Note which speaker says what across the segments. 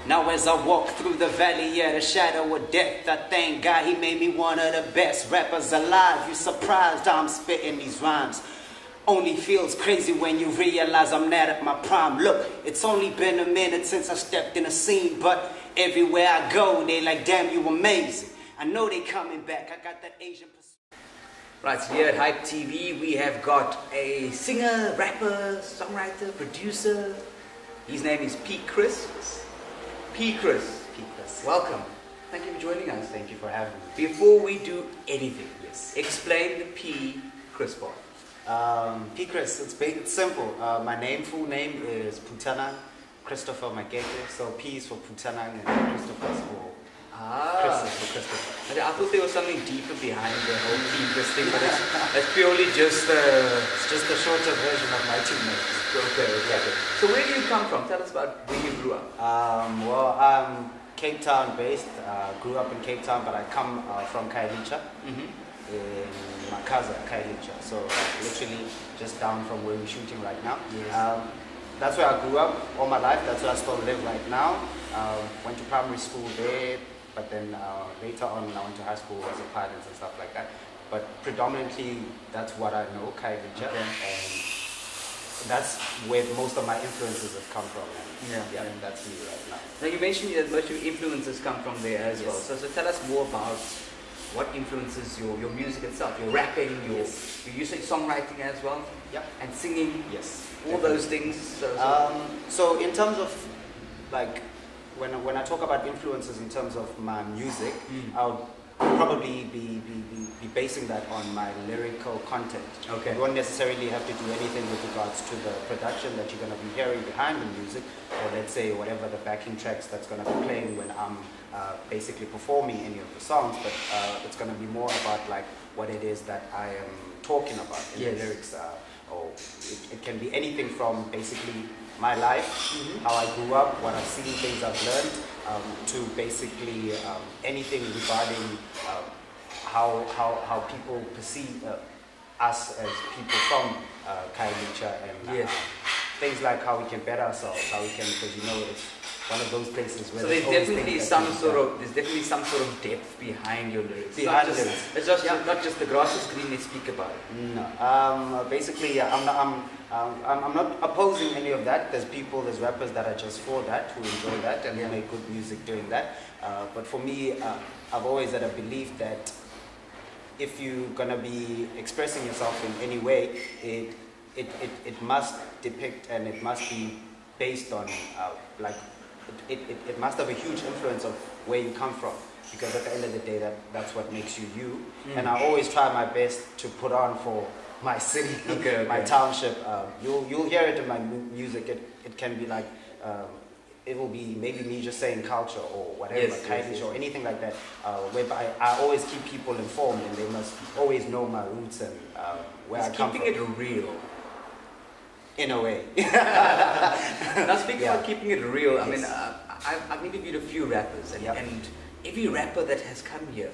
Speaker 1: Now as I walk through the valley of the shadow of death, I thank God he made me one of the best rappers alive. You surprised I'm spitting these rhymes. Only feels crazy when you realize I'm not at my prime. Look, it's only been a minute since I stepped in the scene, but everywhere I go, they like, damn, you amazing. I know they coming back, I got that Asian perspective.
Speaker 2: Right, so here at Hipe TV, we have got a singer, rapper, songwriter, producer. His name is P. Chris. P. Chris, welcome. Thank you for joining us.
Speaker 1: Thank you for having me.
Speaker 2: Before we do anything, explain the P. Chris part.
Speaker 1: P. Chris, it's simple. My full name is Putana Christopher Makete. So P is for Putana and Christopher is for Christopher.
Speaker 2: I thought there was something deeper behind the whole P. Chris thing, but it's purely just
Speaker 1: it's just a shorter version of my two names.
Speaker 2: Okay. So where do you come from? Tell us about where you grew up.
Speaker 1: Well, I'm Cape Town based. Grew up in Cape Town, but I come from Kailicha. In Makaza, Kailicha. So literally just down from where we're shooting right now.
Speaker 2: Yes.
Speaker 1: That's where I grew up all my life. That's where I still live right now. Went to primary school there, but then later on I went to high school as a pilot and stuff like that. But predominantly that's what I know, Kailicha.
Speaker 2: Okay.
Speaker 1: And that's where most of my influences have come from. And that's me right now.
Speaker 2: Now you mentioned that most of your influences come from there as well. So tell us more about what influences your music itself, your rapping, you say songwriting as well?
Speaker 1: Yep.
Speaker 2: And singing?
Speaker 1: Yes.
Speaker 2: All those things?
Speaker 1: So in terms of, like, when I talk about influences in terms of my music, I'll probably be basing that on my lyrical content.
Speaker 2: Okay.
Speaker 1: You won't necessarily have to do anything with regards to the production that you're going to be hearing behind the music, or let's say whatever the backing tracks that's going to be playing when I'm basically performing any of the songs, but it's going to be more about like what it is that I am talking about in the lyrics. Or it can be anything from basically my life, how I grew up, what I've seen, things I've learned, to basically anything regarding how people perceive us as people from Kailicha, and things like how we can better ourselves, how we can, because it's one of those places where
Speaker 2: so there's definitely some sort of depth behind your lyrics. It's not just the grass is green, they speak about it.
Speaker 1: No. Basically, I'm not opposing any of that. There's rappers that are just for that, who enjoy that and who make good music doing that. But for me, I've always had a belief that if you're gonna be expressing yourself in any way, it must depict and it must be based on it must have a huge influence of where you come from, because at the end of the day that's what makes you. And I always try my best to put on for my city, my township. You'll hear it in my music. It can be like it will be maybe me just saying culture or whatever, or anything like that, whereby I always keep people informed and they must always know my roots and where I come from.
Speaker 2: Keeping it real.
Speaker 1: In a way.
Speaker 2: Now speaking about keeping it real, I mean, I've interviewed a few rappers, and every rapper that has come here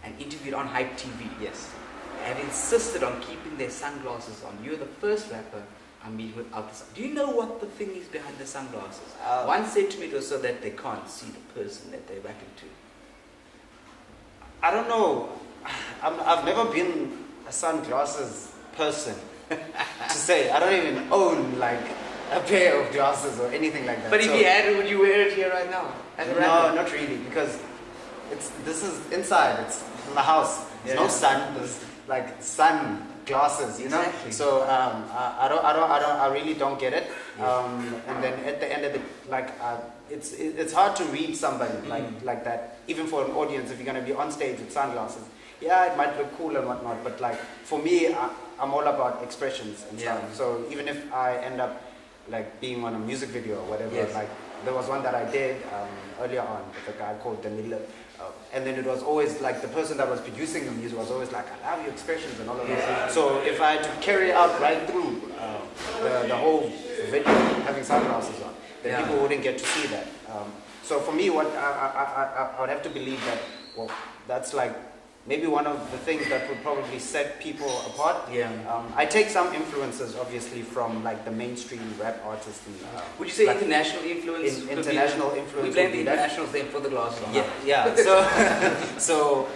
Speaker 2: and interviewed on Hipe TV, have insisted on keeping their sunglasses on. You're the first rapper I meet without the sunglasses. Do you know what the thing is behind the sunglasses? One said to me it was so that they can't see the person that they're rapping to.
Speaker 1: I don't know. I've never been a sunglasses person. To say, I don't even own like a pair of glasses or anything like that.
Speaker 2: But if you had it, would you wear it here right now?
Speaker 1: No, not really, because this is inside. It's in my house. There's no sun. There's like sun glasses, you know. So I really don't get it. And then at the end of the it's hard to read somebody like that, even for an audience. If you're gonna be on stage with sunglasses, it might look cool and whatnot, but like for me, I'm all about expressions and stuff. So even if I end up like being on a music video or whatever, like there was one that I did earlier on with a guy called Sunnil, and then it was always like the person that was producing the music was always like, I love your expressions and all of that. So if I had to carry out right through the whole video having sunglasses on, then people wouldn't get to see that. So for me, what I would have to believe that, well, that's like maybe one of the things that would probably set people apart.
Speaker 2: Yeah.
Speaker 1: I take some influences, obviously, from like the mainstream rap artists. And,
Speaker 2: would you say
Speaker 1: like
Speaker 2: international influence?
Speaker 1: International influence.
Speaker 2: We blame the internationals then for the glass.
Speaker 1: Yeah. So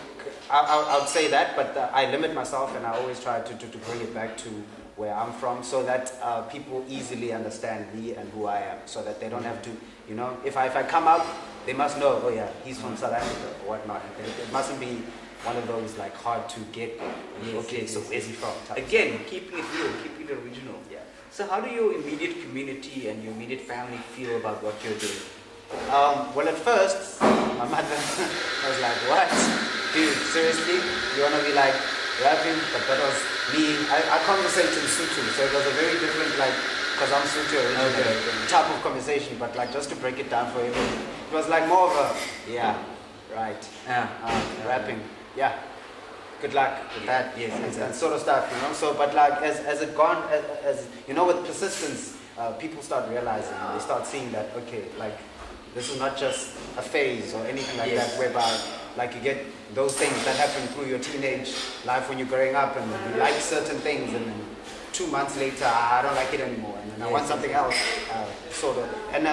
Speaker 1: I would say that, but I limit myself, and I always try to bring it back to where I'm from, so that people easily understand me and who I am, so that they don't have to, you know, if I come out, they must know, oh yeah, he's from South Africa or whatnot. It mustn't be one of those like hard to get. So where's he from?
Speaker 2: Again, keeping it real, keeping it original.
Speaker 1: Yeah.
Speaker 2: So how do your immediate community and your immediate family feel about what you're doing?
Speaker 1: Well, at first, my mother was like, what? Dude, seriously? You want to be like rapping? But that was me. I conversate in Sutu, so it was a very different, like, because I'm Sutu originally, type of conversation. But like, just to break it down for everyone, it was like more of a, rapping. Yeah. Good luck with that.
Speaker 2: Yes,
Speaker 1: and sort of stuff, you know. So, but like, as it gone, as you know, with persistence, people start realizing, and they start seeing that, okay, like, this is not just a phase or anything like that, whereby like you get those things that happen through your teenage life when you're growing up, and you like certain things, and then 2 months later, I don't like it anymore, and then I want something else, sort of. And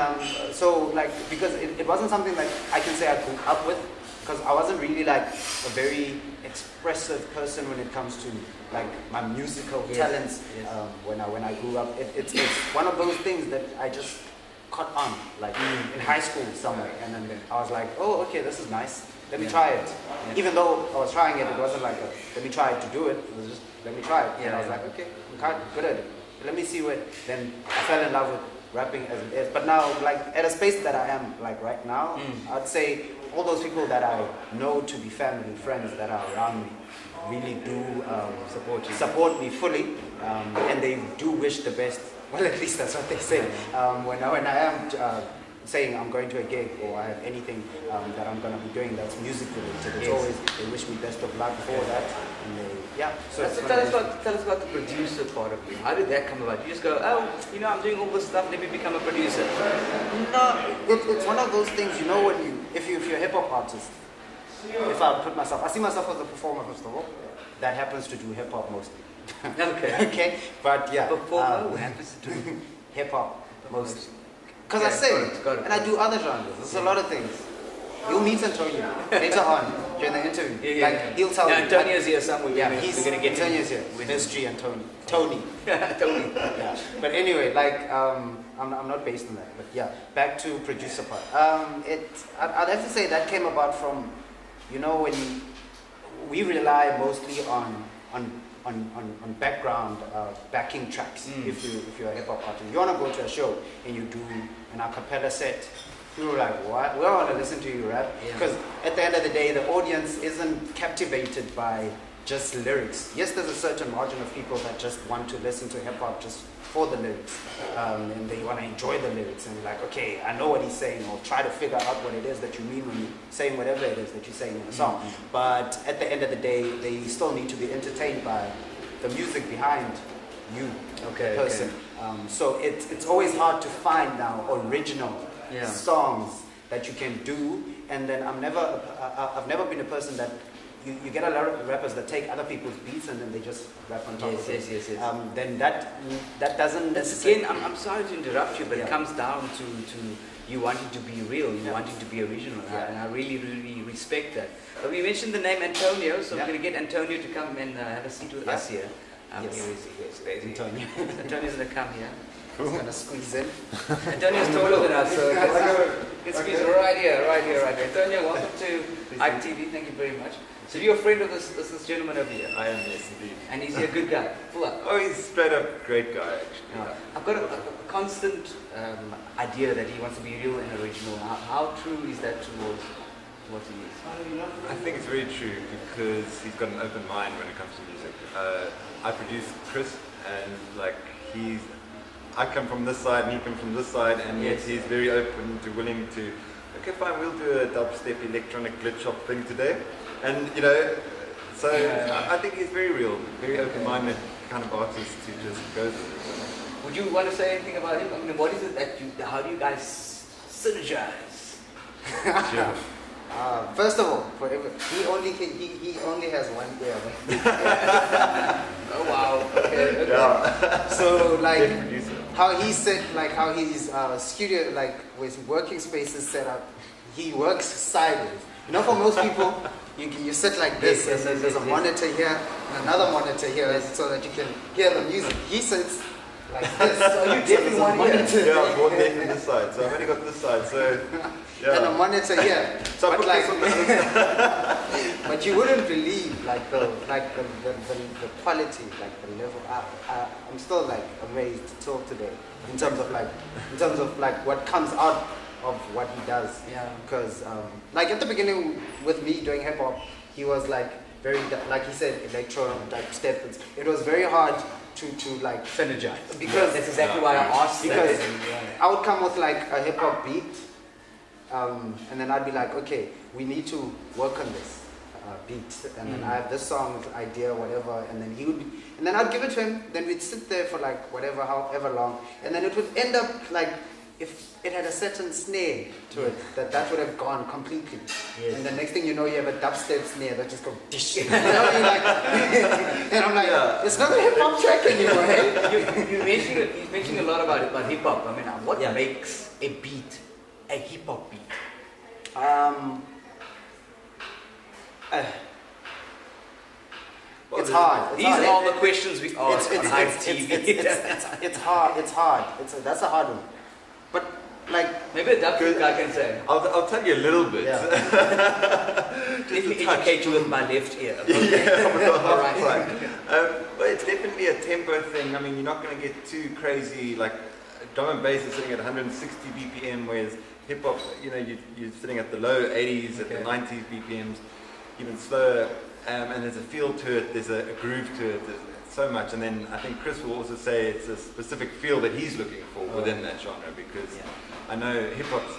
Speaker 1: so like, because it wasn't something like I can say I grew up with, because I wasn't really like a very expressive person when it comes to like my musical talents. When I grew up, it's one of those things that I just caught on, like in high school somewhere, and then I was like, oh, okay, this is nice. Let me try it. Even though I was trying it, it wasn't like let me try it to do it. It was just let me try it. And I was like, okay, I'm good at it. Let me see what. Then I fell in love with rapping as it is. But now, like at a space that I am, like right now, I'd say all those people that I know to be family, friends that are around me, really do support me fully, and they do wish the best. Well, at least that's what they say. When I am saying I'm going to a gig or I have anything that I'm going to be doing that's music related, it's always they wish me best of luck for that. And they, So
Speaker 2: tell us about the producer part of you. How did that come about? You just go, oh, you know, I'm doing all this stuff. Let me become a producer.
Speaker 1: No, it's one of those things. You know, when if you're a hip hop artist, if I see myself as a performer first of all, that happens to do hip hop mostly. Okay, but yeah.
Speaker 2: Performer happens to do
Speaker 1: hip hop mostly. Because I sing, and I do other genres. There's a lot of things. You'll meet Antonio later on during the interview. Like, he'll tell you.
Speaker 2: Antonio's here somewhere.
Speaker 1: Yeah, we're going to get Antonio's here. History and Tony. Tony. Yeah. But anyway, like, I'm not based on that. But yeah, back to producer part. I'd have to say that came about from, you know, when we rely mostly on background backing tracks. If you're a hip hop artist, you want to go to a show and you do an a cappella set, you're like, what? We don't want to listen to you rap, because at the end of the day, the audience isn't captivated by just lyrics. Yes, there's a certain margin of people that just want to listen to hip hop just for the lyrics, and they want to enjoy the lyrics and like, okay, I know what he's saying, or try to figure out what it is that you mean when you're saying whatever it is that you're saying in the song. But at the end of the day, they still need to be entertained by the music behind you, the person. So it's always hard to find now original songs that you can do. And then I've never been a person that you get a lot of rappers that take other people's beats and then they just rap on top of it. Yes. Then that doesn't necessarily.
Speaker 2: Again, I'm sorry to interrupt you, but it comes down to you wanting to be real, you wanting to be original, and I really, really respect that. But we mentioned the name Antonio, so we're going to get Antonio to come and have a seat with us here. Here is Antonio. Antonio's going to come here.
Speaker 1: He's going to squeeze in.
Speaker 2: Antonio's taller than us, so let's squeeze right here. Antonio, welcome to Hipe TV. Thank you very much. So you're a friend of this gentleman over here?
Speaker 3: I am, yes, indeed.
Speaker 2: And he's a good guy, full up.
Speaker 3: Oh, he's straight up great guy, actually.
Speaker 2: No, I've got a constant idea that he wants to be real and original. How true is that towards what he is?
Speaker 3: I think it's very true because he's got an open mind when it comes to music. I produce Chris, and like I come from this side and he comes from this side, and yet he's very open to willing to, okay, fine, we'll do a dubstep electronic glitch hop thing today. And, you know, so I think he's very real, very open-minded kind of artist who just goes with it.
Speaker 2: Would you want to say anything about him? I mean, what is it that how do you guys synergize?
Speaker 3: Sure.
Speaker 1: First of all, he only has one ear.
Speaker 2: Oh wow. Okay.
Speaker 3: Yeah.
Speaker 1: So like
Speaker 3: Deaf producer.
Speaker 1: how he said, like how his studio, like with working space is set up, he works sideways. You know, for most people, you sit like this,
Speaker 2: Yes,
Speaker 1: and then
Speaker 2: yes,
Speaker 1: there's
Speaker 2: yes,
Speaker 1: a
Speaker 2: yes.
Speaker 1: monitor here, and another monitor here, so that you can hear the music. He sits like this. So
Speaker 2: you definitely
Speaker 1: there's a
Speaker 2: want to hear.
Speaker 1: monitor
Speaker 3: Yeah, I bought that from this side, so I've only got this side. So
Speaker 1: and a
Speaker 3: yeah.
Speaker 1: monitor here.
Speaker 3: So I
Speaker 1: But
Speaker 3: put
Speaker 1: like,
Speaker 3: this on the
Speaker 1: but you wouldn't believe like the quality, like the level. I'm still like amazed till today in terms of like what comes out of what he does.
Speaker 2: Yeah.
Speaker 1: Because like at the beginning with me doing hip hop, he was like very like he said electro type step. It was very hard to like
Speaker 2: Synergize.
Speaker 1: because
Speaker 2: That's exactly why I asked
Speaker 1: because
Speaker 2: that.
Speaker 1: I would come with like a hip hop beat, and then I'd be like, okay, we need to work on this beat, and then I have this song idea, whatever, and then he would, and then I'd give it to him. Then we'd sit there for like whatever, however long, and then it would end up like if it had a certain snare to it, that would have gone completely.
Speaker 2: Yes.
Speaker 1: And the next thing you know, you have a dubstep snare that just goes dish. You know, you're like, and I'm like,
Speaker 3: Yeah.
Speaker 1: it's not a hip hop track anymore. Hey?
Speaker 2: You mentioned a lot about hip hop. I mean, what
Speaker 1: Yeah.
Speaker 2: makes a beat a hip hop beat?
Speaker 1: It's hard.
Speaker 2: These are all the questions we ask on Hipe TV.
Speaker 1: It's hard. It's hard. That's a hard one. But like,
Speaker 2: Maybe a dub guy can say.
Speaker 3: I'll tell you a little bit.
Speaker 1: yeah.
Speaker 2: Let me educate you with my left ear.
Speaker 3: All
Speaker 2: right.
Speaker 3: But it's definitely a tempo thing. I mean, you're not going to get too crazy. Like drum and bass is sitting at 160 BPM, whereas hip hop, you know, you're sitting at the low 80s, at the 90s BPMs, even slower. And there's a feel to it. There's a groove to it. There's so much. And then I think Chris will also say it's a specific feel that he's looking for within that genre, because I know hip hop's,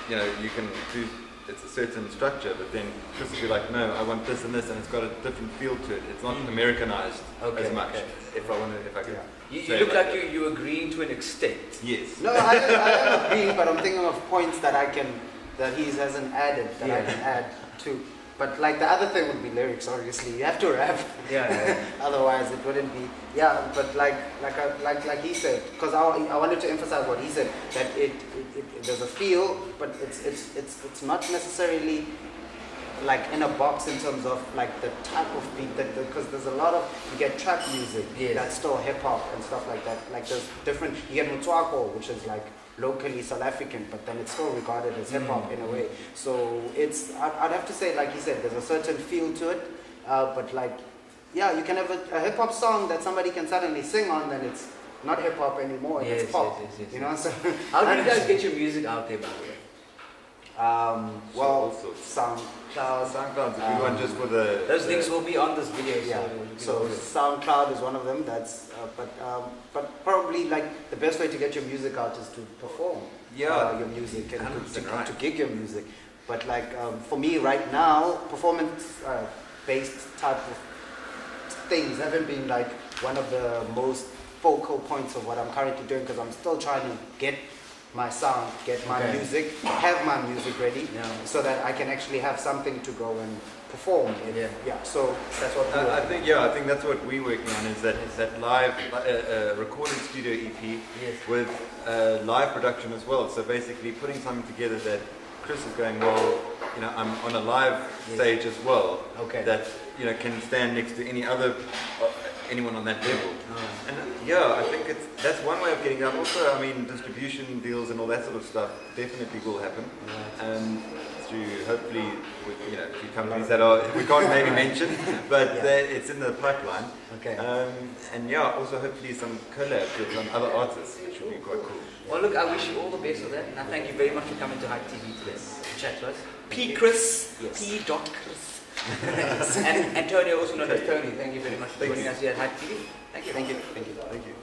Speaker 3: you know, you can do, it's a certain structure, but then Chris will be like, no, I want this and this, and it's got a different feel to it. It's not Americanized as much.
Speaker 2: Okay.
Speaker 3: If I could.
Speaker 2: You
Speaker 3: say
Speaker 2: look
Speaker 3: it
Speaker 2: like you're agreeing to an extent.
Speaker 3: Yes.
Speaker 1: No, I am agreeing, but I'm thinking of points that he hasn't added that I can add to. But like the other thing would be lyrics. Obviously, you have to rap.
Speaker 2: Yeah.
Speaker 1: Otherwise, it wouldn't be. Yeah, but like he said, because I wanted to emphasize what he said, that it there's a feel, but it's not necessarily like in a box in terms of like the type of beat because there's a lot of, you get trap music that's still hip hop and stuff like that. Like there's different, you get Mutswako, which is like locally South African, but then it's still regarded as hip hop in a way. So it's, I'd have to say, like he said, there's a certain feel to it, but like, yeah, you can have a hip hop song that somebody can suddenly sing on, then it's not hip hop anymore, it's pop.
Speaker 2: Yes.
Speaker 1: You know, so
Speaker 2: How do you guys get your music out there, by the way?
Speaker 1: well,
Speaker 3: also
Speaker 1: SoundCloud.
Speaker 3: SoundCloud's a good one just for the.
Speaker 2: Those links will be on this video.
Speaker 1: Yeah. So SoundCloud is one of them. That's but probably like the best way to get your music out is to perform. Your music and to gig your music. But like for me right now, performance based type of things haven't been like one of the most focal points of what I'm currently doing, because I'm still trying to get my sound, get my music, have my music ready, so that I can actually have something to go and perform. So that's what
Speaker 3: I think that's what we're working on, is that live recorded studio EP with live production as well. So basically putting something together that Chris is going, well, you know, I'm on a live stage as well. That, you know, can stand next to anyone on that level. And I think that's one way of getting out. Also, I mean, distribution deals and all that sort of stuff definitely will happen. Through hopefully, you know, a few companies that we can't maybe mention, but it's in the pipeline. And also hopefully some collabs with some other artists, which would be quite cool.
Speaker 2: Well, look, I wish you all the best with that, and I thank you very much for coming to Hipe TV today to chat to us. Chris, P. Chris. And Antonio, also known as Tony, thank you very much for joining us here at Hipe TV. Thank you.
Speaker 1: Thank you.